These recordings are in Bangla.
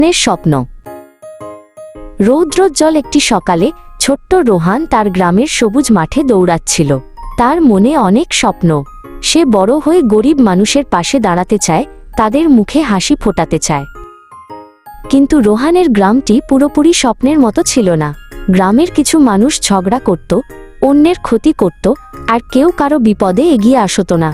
রোহানের স্বপ্ন। রৌদ্রোজ্জ্বল একটি সকালে ছোট্ট রোহান তার গ্রামের সবুজ মাঠে দৌড়াচ্ছিল। তার মনে অনেক স্বপ্ন। সে বড় হয়ে গরিব মানুষের পাশে দাঁড়াতে চায়, তাদের মুখে হাসি ফোটাতে চায়। কিন্তু রোহানের গ্রামটি পুরোপুরি স্বপ্নের মতো ছিল না। গ্রামের কিছু মানুষ ঝগড়া করত, অন্যের ক্ষতি করত, আর কেউ কারো বিপদে এগিয়ে আসতো না।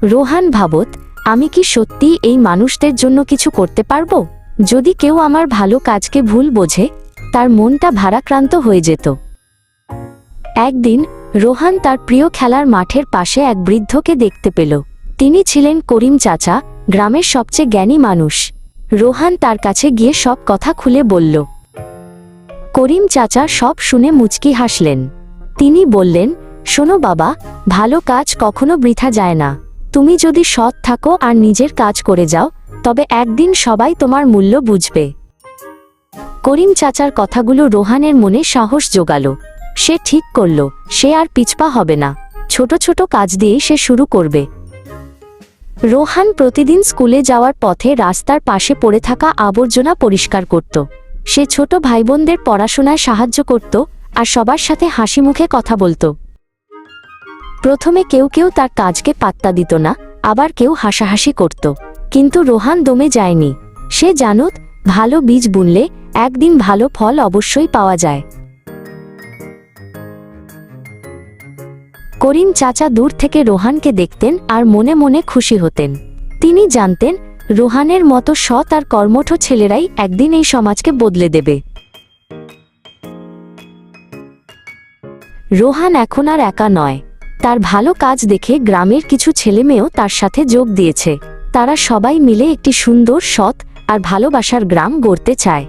রোহান ভাবত, আমি কি সত্যি এই মানুষদের জন্য কিছু করতে পারবো? যদি কেউ আমার ভালো কাজকে ভুল বোঝে, তার মনটা ভারাক্রান্ত হয়ে যেত। একদিন রোহান তার প্রিয় খেলার মাঠের পাশে এক বৃদ্ধকে দেখতে পেল। তিনি ছিলেন করিম চাচা, গ্রামের সবচেয়ে জ্ঞানী মানুষ। রোহান তার কাছে গিয়ে সব কথা খুলে বলল। করিম চাচা সব শুনে মুচকি হাসলেন। তিনি বললেন, শোনো বাবা, ভালো কাজ কখনো বৃথা যায় না। তুমি যদি সৎ থাকো আর নিজের কাজ করে যাও, তবে একদিন সবাই তোমার মূল্য বুঝবে। করিম চাচার কথাগুলো রোহানের মনে সাহস জোগালো। সে ঠিক করল, সে আর পিছপা হবে না। ছোট ছোট কাজ দিয়েই সে শুরু করবে। রোহান প্রতিদিন স্কুলে যাওয়ার পথে রাস্তার পাশে পড়ে থাকা আবর্জনা পরিষ্কার করত। সে ছোট ভাইবোনদের পড়াশোনায় সাহায্য করত আর সবার সাথে হাসি মুখে কথা বলত। প্রথমে কেউ কেউ তার কাজকে পাত্তা দিত না, আবার কেউ হাসাহাসি করত। কিন্তু রোহান দমে যায়নি। সে জানত, ভালো বীজ বুনলে একদিন ভালো ফল অবশ্যই পাওয়া যায়। করিম চাচা দূর থেকে রোহানকে দেখতেন আর মনে মনে খুশি হতেন। তিনি জানতেন, রোহানের মতো সৎ আর কর্মঠ ছেলেরাই একদিন এই সমাজকে বদলে দেবে। রোহান এখন আর একা নয়। তার ভালো কাজ দেখে গ্রামের কিছু ছেলেমেয়েও তার সাথে যোগ দিয়েছে। তারা সবাই মিলে একটি সুন্দর, সৎ আর ভালোবাসার গ্রাম গড়তে চায়।